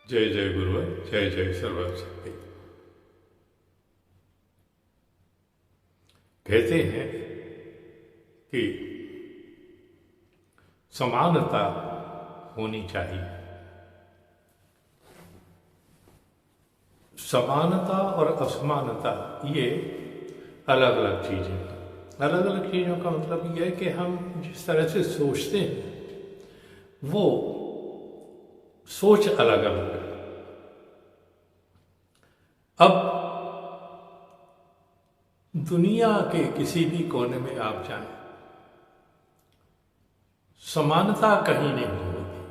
जय जय गुरुवर, जय जय सर्वशक्ति। कहते हैं कि समानता होनी चाहिए। समानता और असमानता ये अलग अलग चीजें हैं। अलग अलग चीजों का मतलब यह है कि हम जिस तरह से सोचते हैं वो सोच अलग अलग है। अब दुनिया के किसी भी कोने में आप जाएं, समानता कहीं नहीं होती।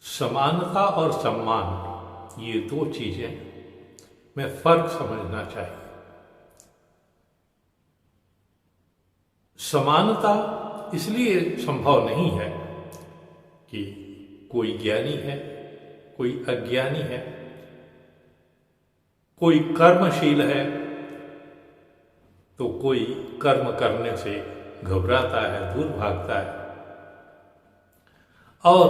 समानता और सम्मान ये दो चीजें में फर्क समझना चाहिए। समानता इसलिए संभव नहीं है कि कोई ज्ञानी है, कोई अज्ञानी है, कोई कर्मशील है तो कोई कर्म करने से घबराता है, दूर भागता है। और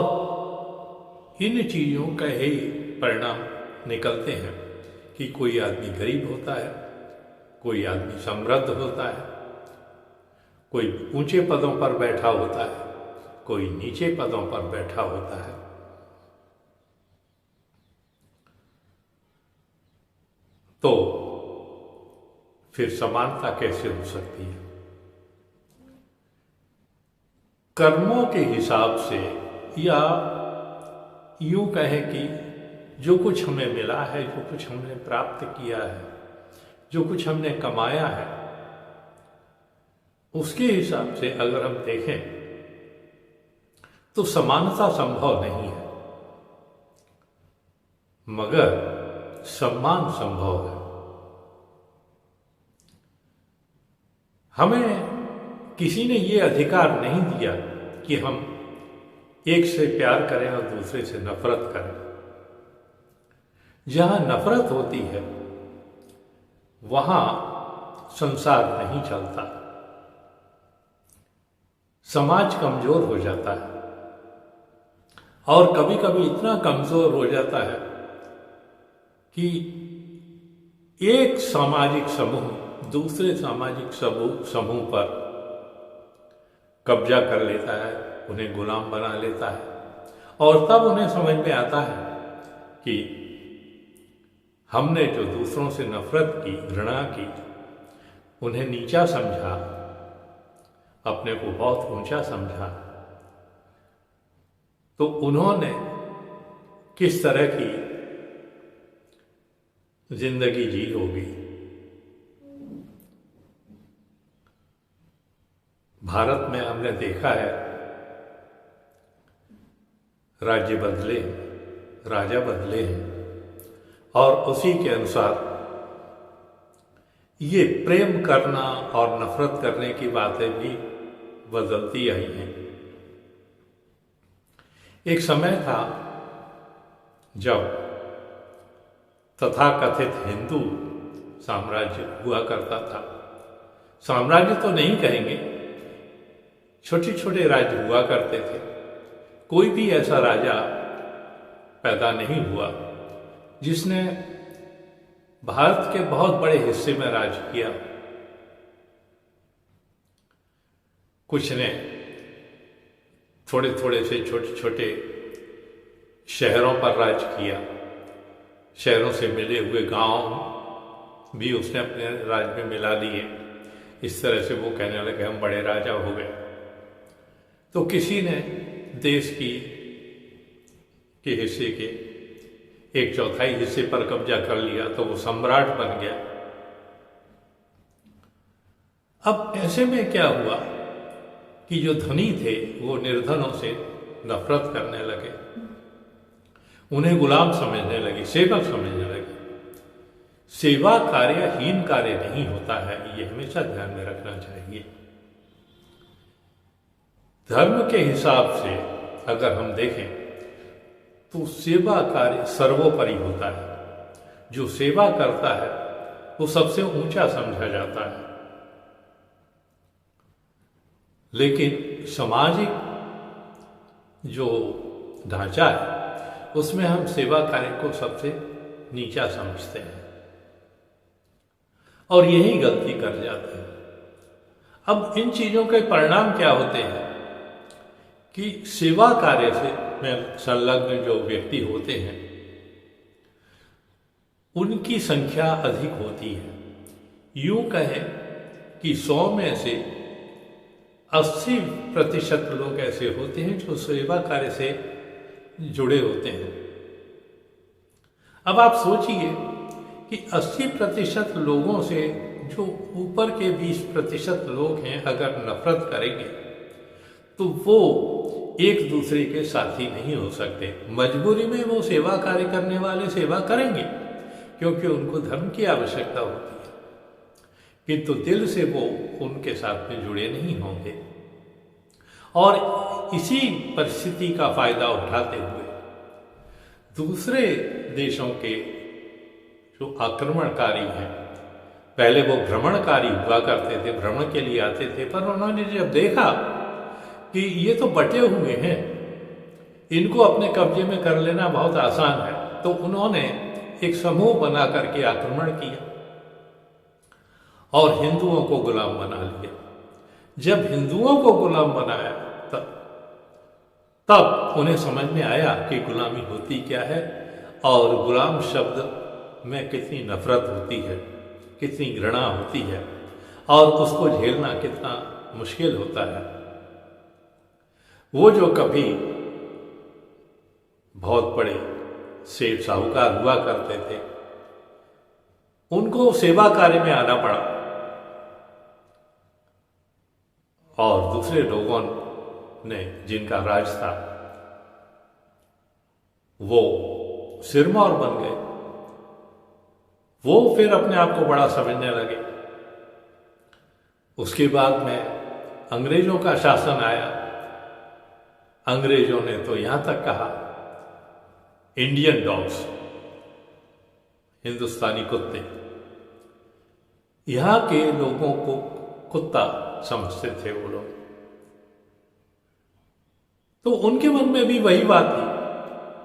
इन चीजों का ही परिणाम निकलते हैं कि कोई आदमी गरीब होता है, कोई आदमी समृद्ध होता है, कोई ऊंचे पदों पर बैठा होता है, कोई नीचे पदों पर बैठा होता है। तो फिर समानता कैसे हो सकती है? कर्मों के हिसाब से, या यूं कहें कि जो कुछ हमें मिला है, जो कुछ हमने प्राप्त किया है, जो कुछ हमने कमाया है, उसके हिसाब से अगर हम देखें तो समानता संभव नहीं है, मगर सम्मान संभव है। हमें किसी ने ये अधिकार नहीं दिया कि हम एक से प्यार करें और दूसरे से नफरत करें। जहां नफरत होती है वहां संसार नहीं चलता, समाज कमजोर हो जाता है। और कभी कभी इतना कमजोर हो जाता है कि एक सामाजिक समूह दूसरे सामाजिक समूह पर कब्जा कर लेता है, उन्हें गुलाम बना लेता है। और तब उन्हें समझ में आता है कि हमने जो दूसरों से नफरत की, घृणा की, उन्हें नीचा समझा, अपने को बहुत ऊंचा समझा, तो उन्होंने किस तरह की जिंदगी जी होगी। भारत में हमने देखा है, राज्य बदले, राजा बदले हैं, और उसी के अनुसार ये प्रेम करना और नफरत करने की बातें भी बदलती आई हैं। एक समय था जब तथाकथित हिंदू साम्राज्य हुआ करता था। साम्राज्य तो नहीं कहेंगे, छोटे छोटे राज्य हुआ करते थे। कोई भी ऐसा राजा पैदा नहीं हुआ जिसने भारत के बहुत बड़े हिस्से में राज किया। कुछ ने थोड़े थोड़े से छोटे छोटे शहरों पर राज किया। शहरों से मिले हुए गांव भी उसने अपने राज में मिला लिए। इस तरह से वो कहने लगे हम बड़े राजा हो गए। तो किसी ने देश के हिस्से के 1/4 हिस्से पर कब्जा कर लिया तो वो सम्राट बन गया। अब ऐसे में क्या हुआ कि जो धनी थे वो निर्धनों से नफरत करने लगे, उन्हें गुलाम समझने लगे, सेवक समझने लगे। सेवा कार्य हीन कार्य नहीं होता है, ये हमेशा ध्यान में रखना चाहिए। धर्म के हिसाब से अगर हम देखें तो सेवा कार्य सर्वोपरि होता है। जो सेवा करता है वो सबसे ऊंचा समझा जाता है। लेकिन सामाजिक जो ढांचा है उसमें हम सेवा कार्य को सबसे नीचा समझते हैं और यही गलती कर जाते हैं। अब इन चीजों के परिणाम क्या होते हैं कि सेवा कार्य से में संलग्न जो व्यक्ति होते हैं उनकी संख्या अधिक होती है। यूं कहें कि 100 में से 80% लोग ऐसे होते हैं जो सेवा कार्य से जुड़े होते हैं। अब आप सोचिए कि 80% लोगों से जो ऊपर के 20% लोग हैं अगर नफरत करेंगे तो वो एक दूसरे के साथी नहीं हो सकते। मजबूरी में वो सेवा कार्य करने वाले सेवा करेंगे क्योंकि उनको धर्म की आवश्यकता होती है, किंतु दिल से वो उनके साथ में जुड़े नहीं होंगे। और इसी परिस्थिति का फायदा उठाते हुए दूसरे देशों के जो आक्रमणकारी हैं, पहले वो भ्रमणकारी हुआ करते थे, भ्रमण के लिए आते थे, पर उन्होंने जब देखा कि ये तो बटे हुए हैं, इनको अपने कब्जे में कर लेना बहुत आसान है, तो उन्होंने एक समूह बना करके आक्रमण किया और हिंदुओं को गुलाम बना लिया। जब हिंदुओं को गुलाम बनाया तब उन्हें समझ में आया कि गुलामी होती क्या है और गुलाम शब्द में कितनी नफरत होती है, कितनी घृणा होती है और उसको झेलना कितना मुश्किल होता है। वो जो कभी बहुत बड़े सेठ साहूकार हुआ करते थे, उनको सेवा कार्य में आना पड़ा और दूसरे लोगों ने जिनका राज था वो सिरमौर बन गए। वो फिर अपने आप को बड़ा समझने लगे। उसके बाद में अंग्रेजों का शासन आया। अंग्रेजों ने तो यहां तक कहा इंडियन डॉग्स, हिंदुस्तानी कुत्ते, यहां के लोगों को कुत्ता समझते थे वो लोग। तो उनके मन में भी वही बात थी।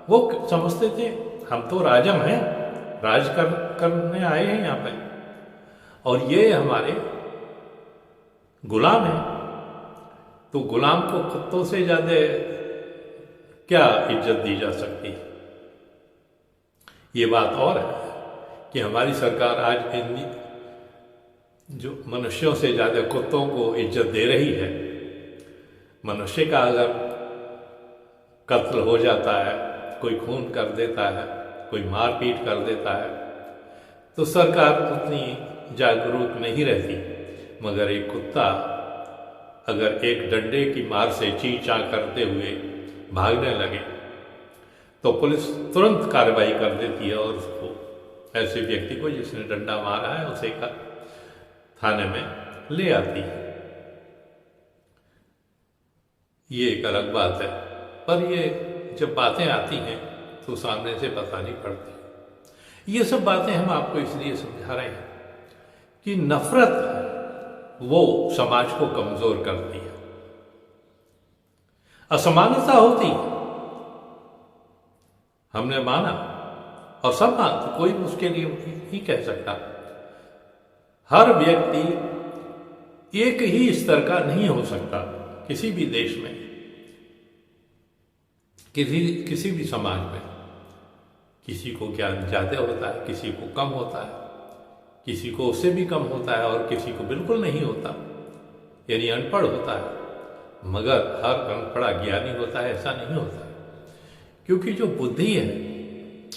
वो समझते थे हम तो राजम हैं, राज करने आए हैं यहां पे और ये हमारे गुलाम हैं। तो गुलाम को कुत्तों से ज्यादा क्या इज्जत दी जा सकती है। ये बात और है कि हमारी सरकार आज इन जो मनुष्यों से ज्यादा कुत्तों को इज्जत दे रही है। मनुष्य का अगर कत्ल हो जाता है, कोई खून कर देता है, कोई मारपीट कर देता है, तो सरकार उतनी जागरूक नहीं रहती। मगर एक कुत्ता अगर एक डंडे की मार से ची चा करते हुए भागने लगे तो पुलिस तुरंत कार्रवाई कर देती है और उसको, ऐसे व्यक्ति को जिसने डंडा मारा है, उसे थाने में ले आती है। ये एक अलग बात है, पर ये जब बातें आती हैं तो सामने से पता नहीं पड़ती। ये सब बातें हम आपको इसलिए समझा रहे हैं कि नफरत वो समाज को कमजोर करती है। असमानता होती है, हमने माना और सब मानते, कोई उसके लिए नहीं कह सकता। हर व्यक्ति एक ही स्तर का नहीं हो सकता किसी भी देश में, किसी भी समाज में। किसी को ज्ञान ज्यादा होता है, किसी को कम होता है, किसी को उससे भी कम होता है और किसी को बिल्कुल नहीं होता, यानी अनपढ़ होता है। मगर हर अनपढ़ा ज्ञानी होता है ऐसा नहीं होता, क्योंकि जो बुद्धि है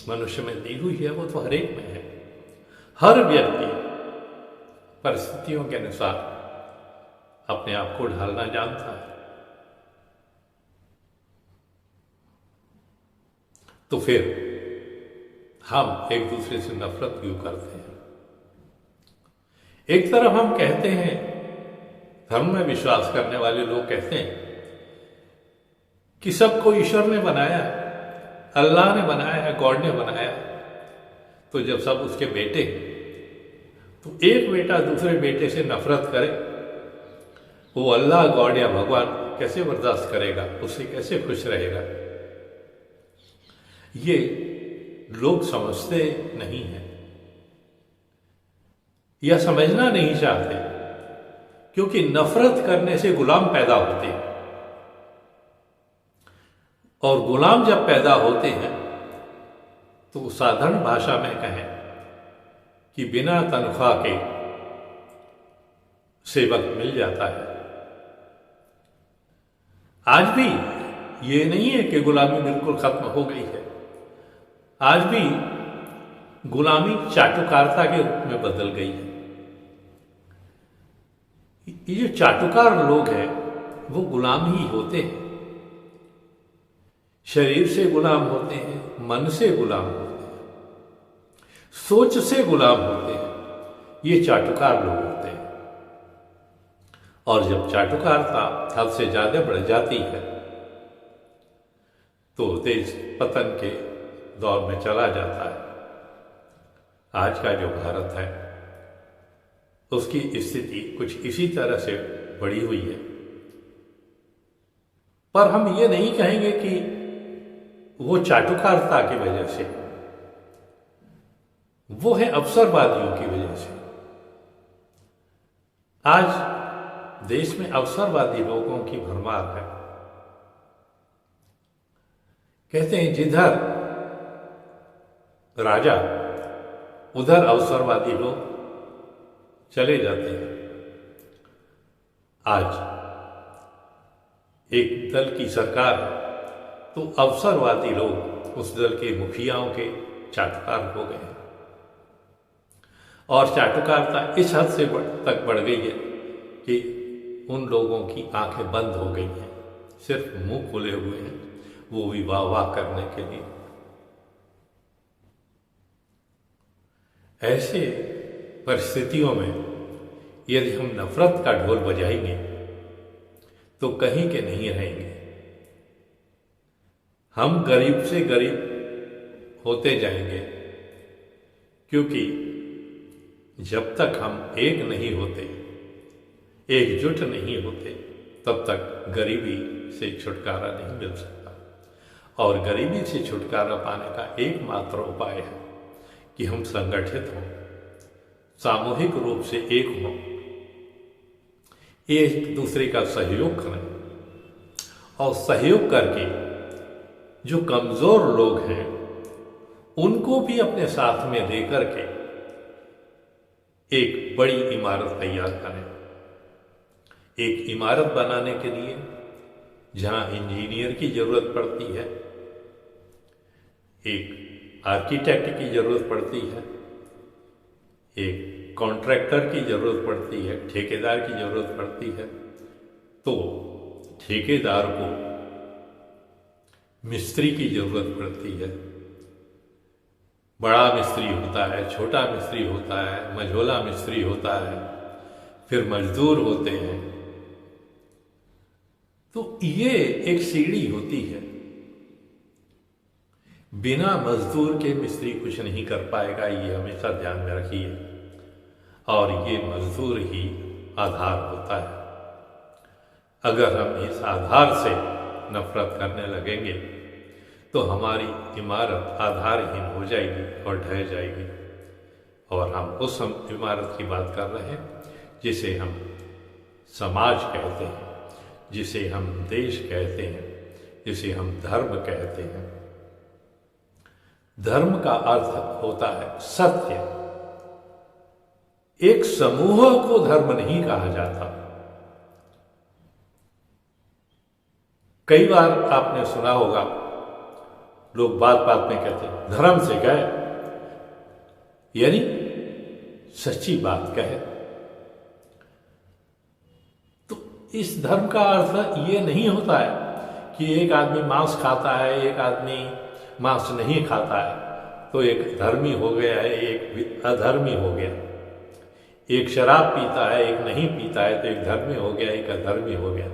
मनुष्य में दी हुई है वो तो हर एक में है। हर व्यक्ति परिस्थितियों के अनुसार अपने आप को ढालना जानता है। तो फिर हम एक दूसरे से नफरत क्यों करते हैं? एक तरफ हम कहते हैं, धर्म में विश्वास करने वाले लोग कहते हैं कि सबको ईश्वर ने बनाया है, अल्लाह ने बनाया है, गॉड ने बनाया है। तो जब सब उसके बेटे, तो एक बेटा दूसरे बेटे से नफरत करे, वो अल्लाह, गॉड या भगवान कैसे बर्दाश्त करेगा? उससे कैसे खुश रहेगा? ये लोग समझते नहीं हैं या समझना नहीं चाहते, क्योंकि नफरत करने से गुलाम पैदा होते हैं, और गुलाम जब पैदा होते हैं तो साधारण भाषा में कहें कि बिना तनख्वाह के सेवक मिल जाता है। आज भी ये नहीं है कि गुलामी बिल्कुल खत्म हो गई है, आज भी गुलामी चाटुकारिता के रूप में बदल गई है। ये जो चाटुकार लोग हैं वो गुलाम ही होते हैं, शरीर से गुलाम होते हैं, मन से गुलाम होते हैं, सोच से गुलाम होते हैं। ये चाटुकार लोग होते हैं। और जब चाटुकारिता हद से ज्यादा बढ़ जाती है तो देश पतन के दौर में चला जाता है। आज का जो भारत है उसकी स्थिति कुछ इसी तरह से बढ़ी हुई है। पर हम ये नहीं कहेंगे कि वो चाटुकारिता की वजह से, वो है अवसरवादियों की वजह से। आज देश में अवसरवादी लोगों की भरमार है। कहते हैं जिधर राजा उधर अवसरवादी लोग चले जाते हैं। आज एक दल की सरकार है तो अवसरवादी लोग उस दल के मुखियाओं के चाटुकार हो गए हैं, और चाटुकारिता इस हद से तक बढ़ गई है कि उन लोगों की आंखें बंद हो गई हैं, सिर्फ मुंह खोले हुए हैं, वो भी वाह वाह करने के लिए। ऐसे परिस्थितियों में यदि हम नफरत का ढोल बजाएंगे तो कहीं के नहीं रहेंगे। हम गरीब से गरीब होते जाएंगे, क्योंकि जब तक हम एक नहीं होते, एकजुट नहीं होते, तब तक गरीबी से छुटकारा नहीं मिल सकता। और गरीबी से छुटकारा पाने का एकमात्र उपाय है कि हम संगठित हों, सामूहिक रूप से एक हों, एक दूसरे का सहयोग करें, और सहयोग करके जो कमजोर लोग हैं उनको भी अपने साथ में लेकर के एक बड़ी इमारत तैयार करें। एक इमारत बनाने के लिए जहां इंजीनियर की जरूरत पड़ती है, एक आर्किटेक्ट की जरूरत पड़ती है, एक कॉन्ट्रैक्टर की जरूरत पड़ती है, ठेकेदार की जरूरत पड़ती है, तो ठेकेदार को मिस्त्री की जरूरत पड़ती है। बड़ा मिस्त्री होता है, छोटा मिस्त्री होता है, मझोला मिस्त्री होता है, फिर मजदूर होते हैं। तो ये एक सीढ़ी होती है। बिना मजदूर के मिस्त्री कुछ नहीं कर पाएगा, ये हमेशा ध्यान में रखिए। और ये मजदूर ही आधार होता है। अगर हम इस आधार से नफरत करने लगेंगे तो हमारी इमारत आधारहीन हो जाएगी और ढह जाएगी। और हम उस इमारत की बात कर रहे हैं जिसे हम समाज कहते हैं, जिसे हम देश कहते हैं, जिसे हम धर्म कहते हैं। धर्म का अर्थ होता है सत्य। एक समूह को धर्म नहीं कहा जाता। कई बार आपने सुना होगा लोग बात बात में कहते हैं धर्म से कहे, यानी सच्ची बात कहे। तो इस धर्म का अर्थ ये नहीं होता है कि एक आदमी मांस खाता है, एक आदमी मांस नहीं खाता है तो एक धर्मी हो गया है, एक अधर्मी हो गया। एक शराब पीता है, एक नहीं पीता है तो एक धर्मी हो गया, एक अधर्मी हो गया।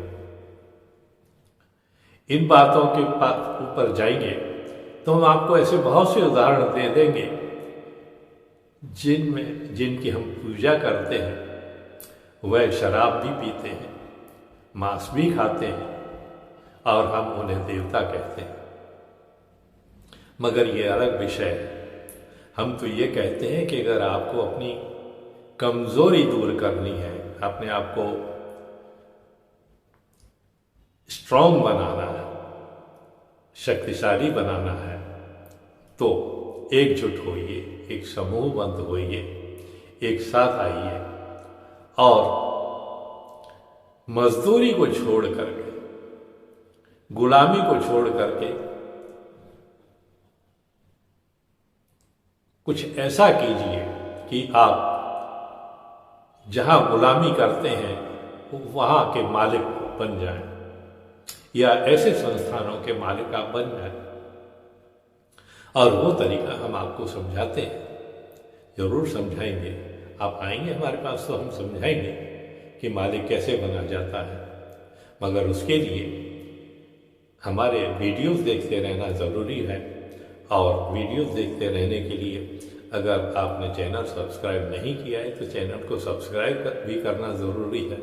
इन बातों के ऊपर जाएंगे तो हम आपको ऐसे बहुत से उदाहरण दे देंगे जिनकी हम पूजा करते हैं वह शराब भी पीते हैं, मांस भी खाते हैं और हम उन्हें देवता कहते हैं। मगर ये अलग विषय है। हम तो ये कहते हैं कि अगर आपको अपनी कमजोरी दूर करनी है, अपने आप को स्ट्रांग बनाना है, शक्तिशाली बनाना है, तो एकजुट होइए, एक समूहबद्ध होइए, एक साथ आइए और मजदूरी को छोड़ करके, गुलामी को छोड़ करके कुछ ऐसा कीजिए कि आप जहां गुलामी करते हैं वहां के मालिक बन जाएं, या ऐसे संस्थानों के मालिक आप बन जाएं। और वो तरीका हम आपको समझाते हैं, जरूर समझाएंगे। आप आएंगे हमारे पास तो हम समझाएंगे कि मालिक कैसे बना जाता है। मगर उसके लिए हमारे वीडियोस देखते रहना ज़रूरी है, और वीडियोस देखते रहने के लिए अगर आपने चैनल सब्सक्राइब नहीं किया है तो चैनल को सब्सक्राइब भी करना ज़रूरी है,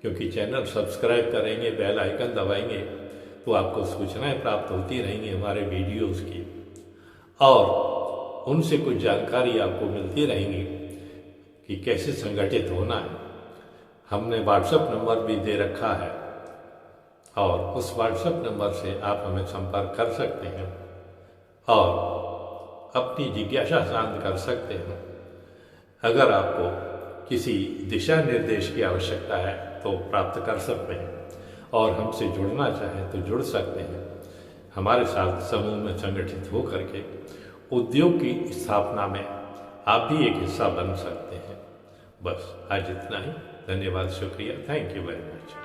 क्योंकि चैनल सब्सक्राइब करेंगे, बेल आइकन दबाएंगे तो आपको सूचनाएं प्राप्त होती रहेंगी हमारे वीडियोस की, और उनसे कुछ जानकारी आपको मिलती रहेंगी कि कैसे संगठित होना है। हमने व्हाट्सएप नंबर भी दे रखा है, और उस व्हाट्सएप नंबर से आप हमें संपर्क कर सकते हैं और अपनी जिज्ञासा शांत कर सकते हैं। अगर आपको किसी दिशा निर्देश की आवश्यकता है तो प्राप्त कर सकते हैं, और हमसे जुड़ना चाहें तो जुड़ सकते हैं। हमारे साथ समूह में संगठित हो करके उद्योग की स्थापना में आप भी एक हिस्सा बन सकते हैं। बस आज इतना ही। धन्यवाद, शुक्रिया, थैंक यू वेरी मच।